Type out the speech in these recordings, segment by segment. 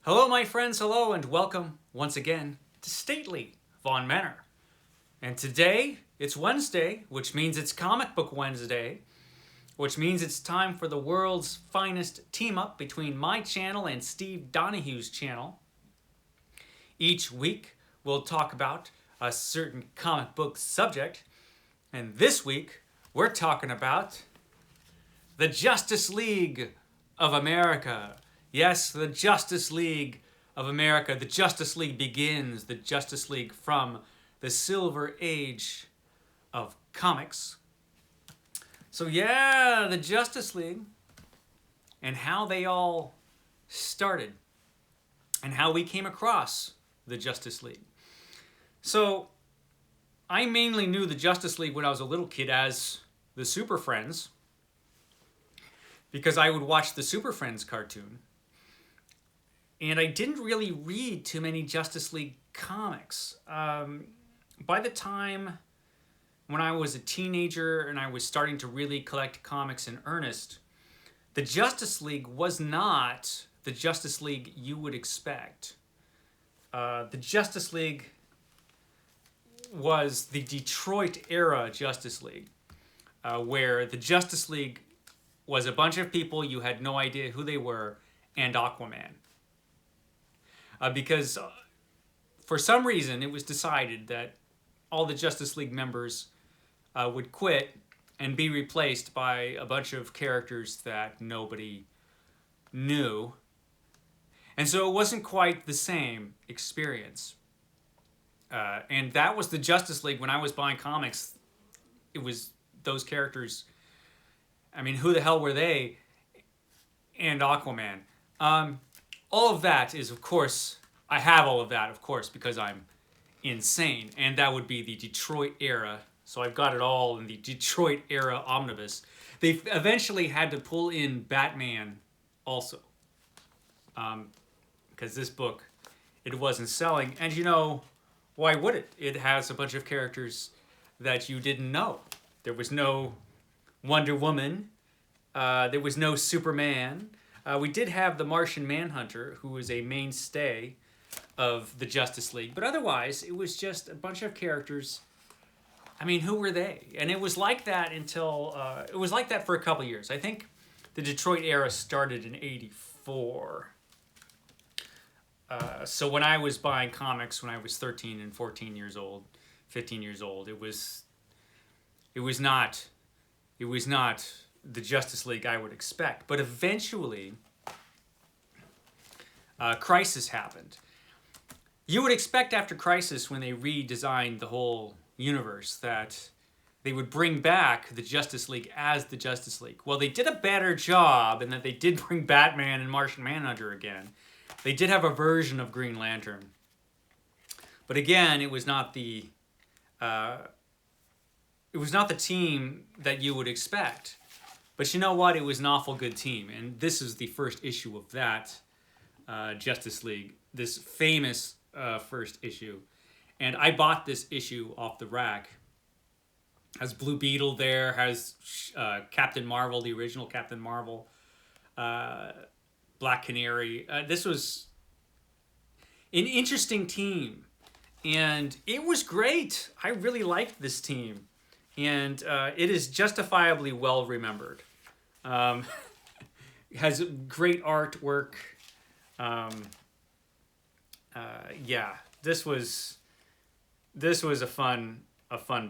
Hello, my friends, hello, and welcome once again to Stately Von Manor. And today, it's Wednesday, which means it's Comic Book Wednesday, which means it's time for the world's finest team up between my channel and Steve Donoghue's channel. Each week, we'll talk about a certain comic book subject, and this week, we're talking about the Justice League of America. Yes, the Justice League of America. The Justice League begins. The Justice League from the Silver Age of comics. So yeah, the Justice League and how they all started and how we came across the Justice League. So I mainly knew the Justice League when I was a little kid as the Super Friends, because I would watch the Super Friends cartoon. And I didn't really read too many Justice League comics. By the time when I was a teenager and I was starting to really collect comics in earnest, the Justice League was not the Justice League you would expect. The Justice League was the Detroit era Justice League, where the Justice League was a bunch of people you had no idea who they were, and Aquaman. Because for some reason it was decided that all the Justice League members would quit and be replaced by a bunch of characters that nobody knew. And so it wasn't quite the same experience. And that was the Justice League when I was buying comics. It was those characters. I mean, who the hell were they? And Aquaman. All of that is, of course, I have all of that, of course, because I'm insane. And that would be the Detroit era. So I've got it all in the Detroit era omnibus. They eventually had to pull in Batman also. Because this book, it wasn't selling. And you know, why would it? It has a bunch of characters that you didn't know. There was no Wonder Woman. There was no Superman. We did have the Martian Manhunter, who was a mainstay of the Justice League. But otherwise, it was just a bunch of characters. I mean, who were they? And it was like that until... it was like that for a couple years. I think the Detroit era started in '84. So when I was buying comics when I was 13 and 14 years old, 15 years old, it was not the Justice League I would expect. But eventually, Crisis happened. You would expect after Crisis, when they redesigned the whole universe, that they would bring back the Justice League as the Justice League. Well, they did a better job in that they did bring Batman and Martian Manhunter again. They did have a version of Green Lantern. But again, it was not the team that you would expect. But you know what? It was an awful good team. And this is the first issue of that Justice League. This famous first issue. And I bought this issue off the rack. Has Blue Beetle there. Has Captain Marvel, the original Captain Marvel. Black Canary. This was an interesting team. And it was great. I really liked this team. And it is justifiably well remembered. It has great artwork. Yeah, this was a fun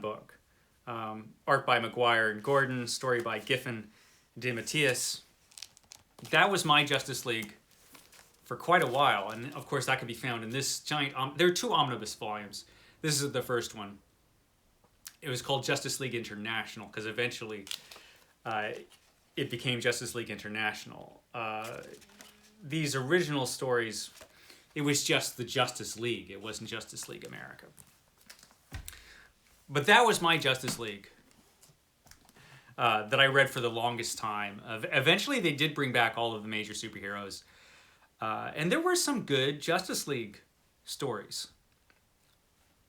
book. Art by McGuire and Gordon, story by Giffen DeMatteis. That was my Justice League for quite a while, and of course that could be found in this giant. There are two omnibus volumes. This is the first one. It was called Justice League International because eventually it became Justice League International. These original stories, it was just the Justice League. It wasn't Justice League America. But that was my Justice League that I read for the longest time. Eventually they did bring back all of the major superheroes. And there were some good Justice League stories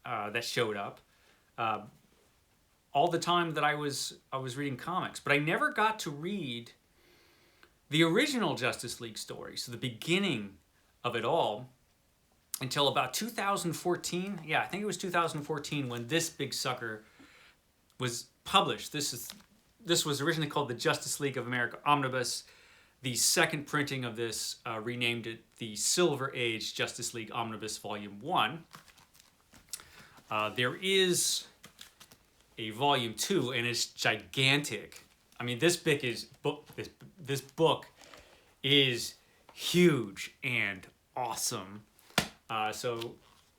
that showed up. All the time that I was reading comics, but I never got to read the original Justice League story, so the beginning of it all until about 2014. Yeah, I think it was 2014 when this big sucker was published. This was originally called the Justice League of America Omnibus. The second printing of this renamed it the Silver Age Justice League Omnibus Volume 1. There is a Volume 2, and it's gigantic. I mean, this book is huge and awesome. So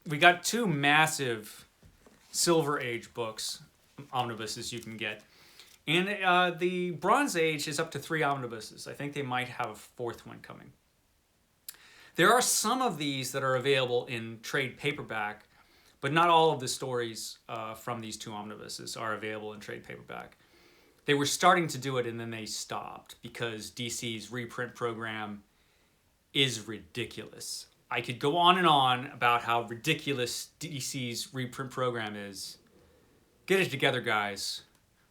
we got two massive Silver Age books, omnibuses you can get. And the Bronze Age is up to 3 omnibuses. I think they might have a 4th one coming. There are some of these that are available in trade paperback, but not all of the stories from these 2 omnibuses are available in trade paperback. They were starting to do it and then they stopped because DC's reprint program is ridiculous. I could go on and on about how ridiculous DC's reprint program is. Get it together, guys.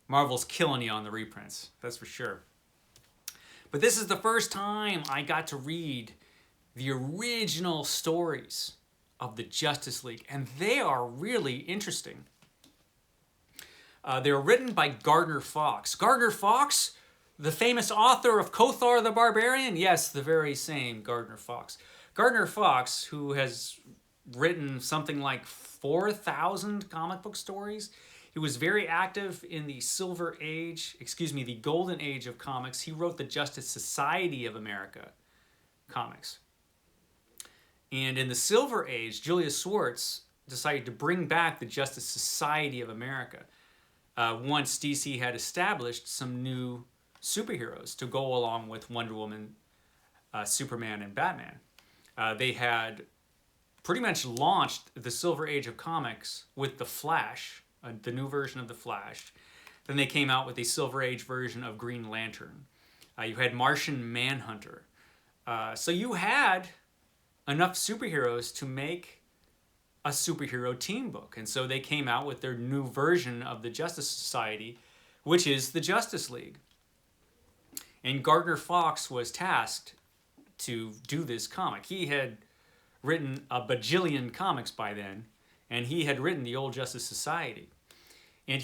Marvel's killing you on the reprints, that's for sure. But this is the first time I got to read the original stories of the Justice League, and they are really interesting. They were written by Gardner Fox. Gardner Fox, the famous author of Kothar the Barbarian? Yes, the very same Gardner Fox. Gardner Fox, who has written something like 4,000 comic book stories. He was very active in the the Golden Age of comics. He wrote the Justice Society of America comics. And in the Silver Age, Julius Schwartz decided to bring back the Justice Society of America once DC had established some new superheroes to go along with Wonder Woman, Superman, and Batman. They had pretty much launched the Silver Age of comics with The Flash, the new version of The Flash. Then they came out with a Silver Age version of Green Lantern. You had Martian Manhunter. So you had enough superheroes to make a superhero team book. And so they came out with their new version of the Justice Society, which is the Justice League. And Gardner Fox was tasked to do this comic. He had written a bajillion comics by then, and he had written the old Justice Society. And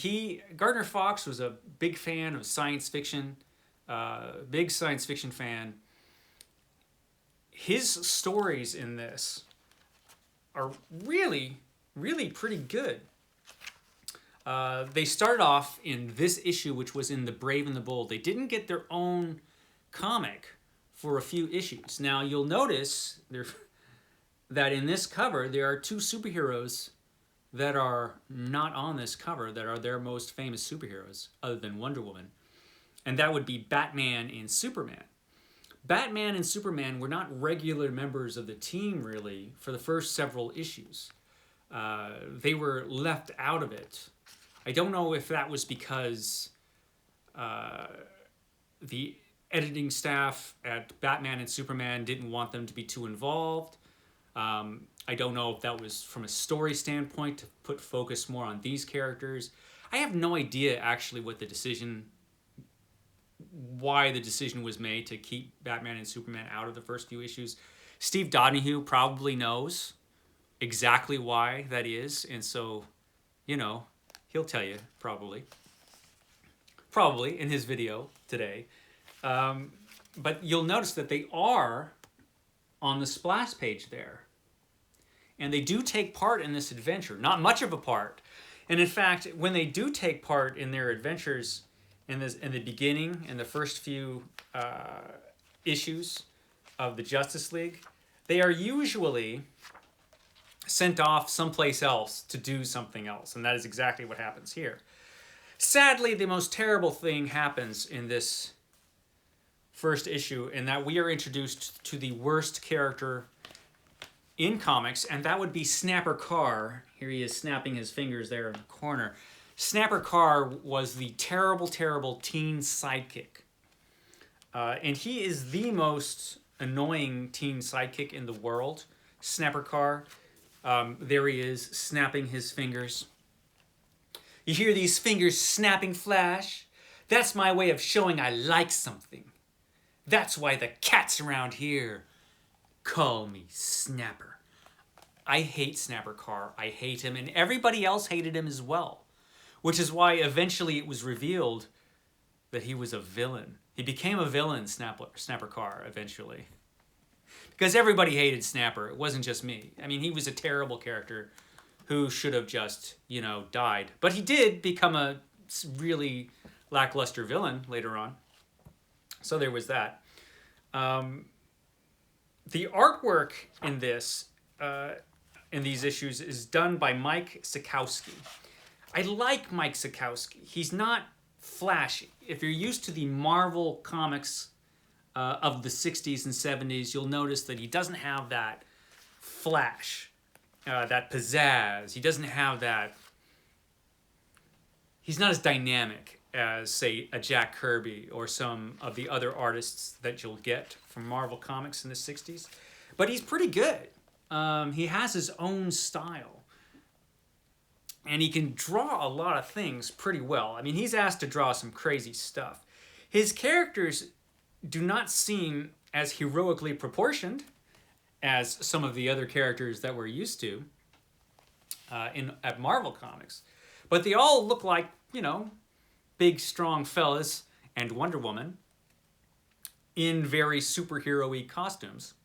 Gardner Fox was a big fan of science fiction, big science fiction fan. His stories in this are really, really pretty good. They started off in this issue, which was in The Brave and the Bold. They didn't get their own comic for a few issues. Now, you'll notice that in this cover, there are 2 superheroes that are not on this cover, that are their most famous superheroes, other than Wonder Woman. And that would be Batman and Superman. Batman and Superman were not regular members of the team, really, for the first several issues. They were left out of it. I don't know if that was because the editing staff at Batman and Superman didn't want them to be too involved. I don't know if that was from a story standpoint to put focus more on these characters. I have no idea actually why the decision was made to keep Batman and Superman out of the first few issues. Steve Donoghue probably knows exactly why that is, and so, he'll tell you probably in his video today. But you'll notice that they are on the splash page there. And they do take part in this adventure. Not much of a part. And in fact, when they do take part in their adventures in the beginning, in the first few issues of the Justice League, they are usually sent off someplace else to do something else. And that is exactly what happens here. Sadly, the most terrible thing happens in this first issue, in that we are introduced to the worst character in comics, and that would be Snapper Carr. Here he is snapping his fingers there in the corner. Snapper Carr was the terrible, terrible teen sidekick. And he is the most annoying teen sidekick in the world, Snapper Carr. There he is, snapping his fingers. You hear these fingers snapping, Flash? That's my way of showing I like something. That's why the cat's around here. Call me Snapper. I hate Snapper Carr. I hate him, and everybody else hated him as well. Which is why eventually it was revealed that he was a villain. He became a villain, Snapper Carr, eventually. Because everybody hated Snapper. It wasn't just me. I mean, he was a terrible character who should have just, died. But he did become a really lackluster villain later on. So there was that. The artwork in these issues is done by Mike Sekowsky. I like Mike Sekowsky. He's not flashy. If you're used to the Marvel comics of the 60s and 70s, you'll notice that he doesn't have that flash, that pizzazz. He doesn't have that. He's not as dynamic as, say, a Jack Kirby or some of the other artists that you'll get from Marvel Comics in the 60s. But he's pretty good. He has his own style. And he can draw a lot of things pretty well. I mean, he's asked to draw some crazy stuff. His characters do not seem as heroically proportioned as some of the other characters that we're used to at Marvel Comics. But they all look like, big, strong fellas and Wonder Woman in very superhero-y costumes.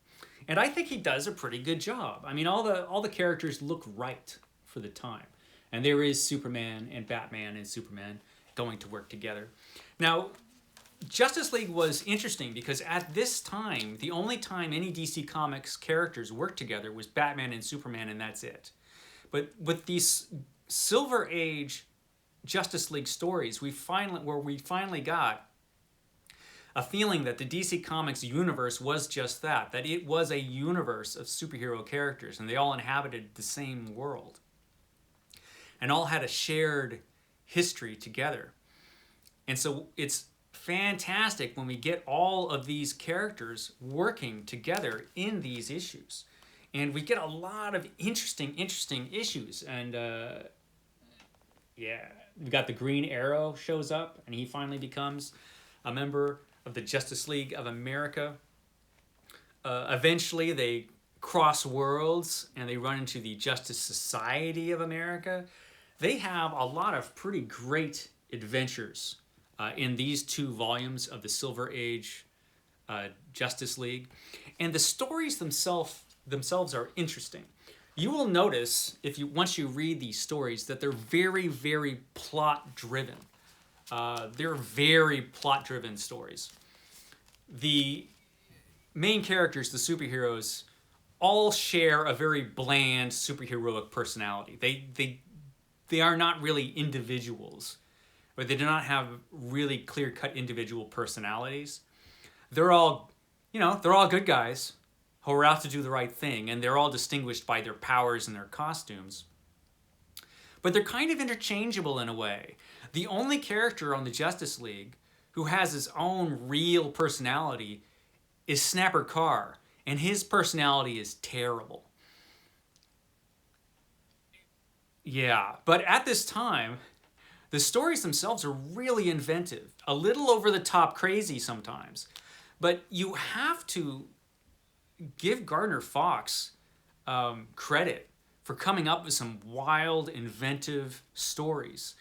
And I think he does a pretty good job. I mean, all the characters look right for the time. And there is Superman and Batman and Superman going to work together. Now, Justice League was interesting because at this time, the only time any DC Comics characters worked together was Batman and Superman, and that's it. But with these Silver Age Justice League stories, we finally got a feeling that the DC Comics universe was just that it was a universe of superhero characters, and they all inhabited the same world. And all had a shared history together. And so it's fantastic when we get all of these characters working together in these issues. And we get a lot of interesting issues. And we got the Green Arrow shows up, and he finally becomes a member of the Justice League of America. Eventually they cross worlds and they run into the Justice Society of America. They have a lot of pretty great adventures in these 2 volumes of the Silver Age Justice League. And the stories themselves are interesting. You will notice, once you read these stories, that they're very, very plot-driven. They're very plot-driven stories. The main characters, the superheroes, all share a very bland superheroic personality. They are not really individuals, or they do not have really clear-cut individual personalities. They're all good guys who are out to do the right thing, and they're all distinguished by their powers and their costumes. But they're kind of interchangeable in a way. The only character on the Justice League who has his own real personality is Snapper Carr, and his personality is terrible. Yeah, but at this time, the stories themselves are really inventive, a little over the top crazy sometimes. But you have to give Gardner Fox credit for coming up with some wild, inventive stories.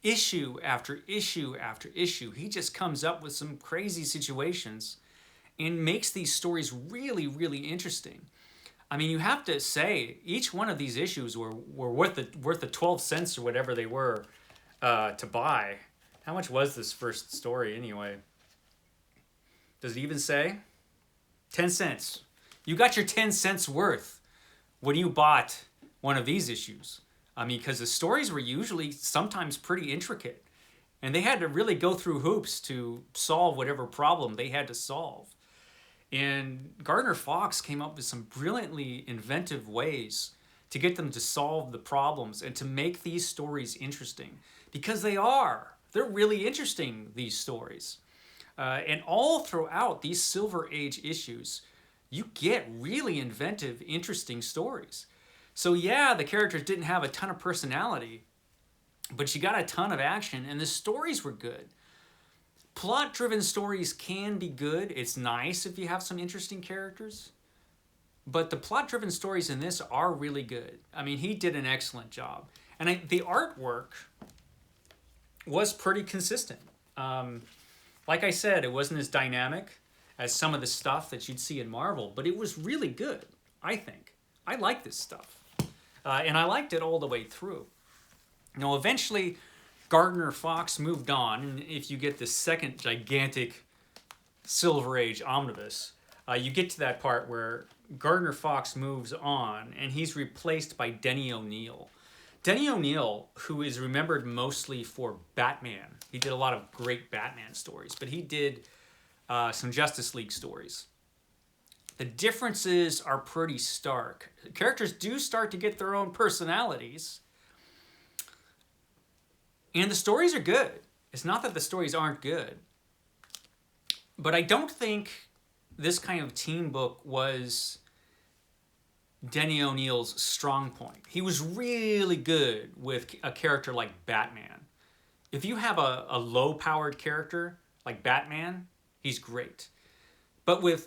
Issue after issue after issue, he just comes up with some crazy situations and makes these stories really, really interesting. I mean, you have to say, each one of these issues were worth the 12 cents or whatever they were to buy. How much was this first story anyway? Does it even say? 10 cents. You got your 10 cents worth when you bought one of these issues. I mean, because the stories were usually sometimes pretty intricate. And they had to really go through hoops to solve whatever problem they had to solve. And Gardner Fox came up with some brilliantly inventive ways to get them to solve the problems and to make these stories interesting. Because they are. They're really interesting, these stories. And all throughout these Silver Age issues, you get really inventive, interesting stories. So yeah, the characters didn't have a ton of personality, but you got a ton of action, and the stories were good. Plot-driven stories can be good. It's nice if you have some interesting characters. but the plot-driven stories in this are really good. I mean, he did an excellent job. And the artwork was pretty consistent. Like I said, it wasn't as dynamic as some of the stuff that you'd see in Marvel, but it was really good, I think. I like this stuff. And I liked it all the way through. Now, eventually, Gardner Fox moved on, and if you get the second gigantic Silver Age omnibus, you get to that part where Gardner Fox moves on, and he's replaced by Denny O'Neil. Denny O'Neil, who is remembered mostly for Batman. He did a lot of great Batman stories, but he did some Justice League stories. The differences are pretty stark. Characters do start to get their own personalities, and the stories are good. It's not that the stories aren't good, but I don't think this kind of team book was Denny O'Neil's strong point. He was really good with a character like Batman. If you have a low-powered character like Batman, he's great. But with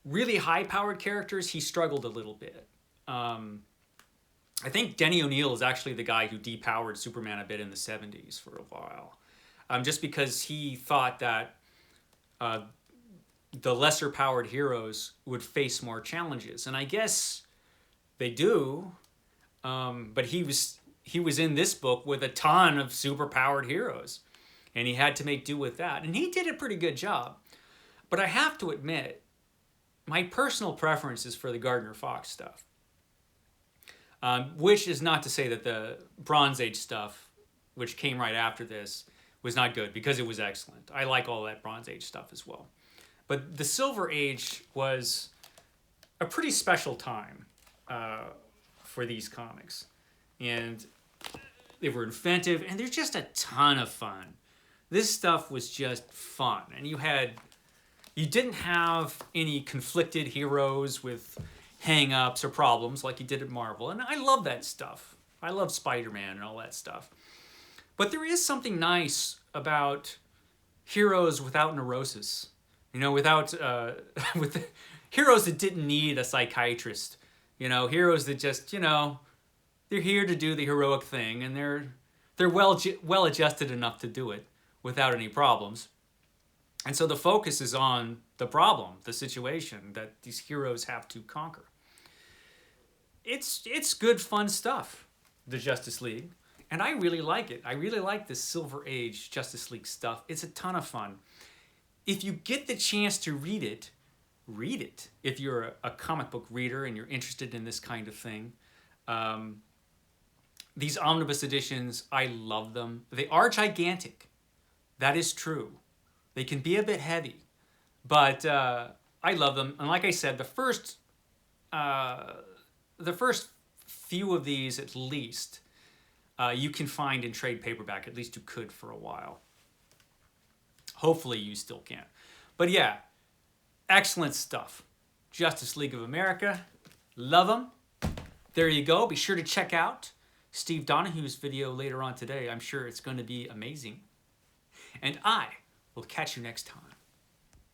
really high-powered characters, he struggled a little bit. I think Denny O'Neil is actually the guy who depowered Superman a bit in the 70s for a while. Just because he thought that the lesser-powered heroes would face more challenges. And I guess they do, but he was in this book with a ton of super-powered heroes, and he had to make do with that. And he did a pretty good job. But I have to admit, my personal preference is for the Gardner Fox stuff. Which is not to say that the Bronze Age stuff, which came right after this, was not good, because it was excellent. I like all that Bronze Age stuff as well. But the Silver Age was a pretty special time for these comics. And they were inventive, and they're just a ton of fun. This stuff was just fun. And you didn't have any conflicted heroes with hang-ups or problems like you did at Marvel. And I love that stuff. I love Spider-Man and all that stuff. But there is something nice about heroes without neurosis. You know, without with heroes that didn't need a psychiatrist. You know, heroes that just, you know, they're here to do the heroic thing, and they're well adjusted enough to do it without any problems. And so the focus is on the problem, the situation that these heroes have to conquer. It's good, fun stuff, the Justice League. And I really like it. I really like this Silver Age Justice League stuff. It's a ton of fun. If you get the chance to read it, read it. If you're a comic book reader and you're interested in this kind of thing. These omnibus editions, I love them. They are gigantic. That is true. They can be a bit heavy, but I love them. And like I said, the first few of these, at least, you can find in trade paperback. At least you could for a while. Hopefully you still can. But yeah, excellent stuff. Justice League of America. Love them. There you go. Be sure to check out Steve Donoghue's video later on today. I'm sure it's going to be amazing. And I will catch you next time.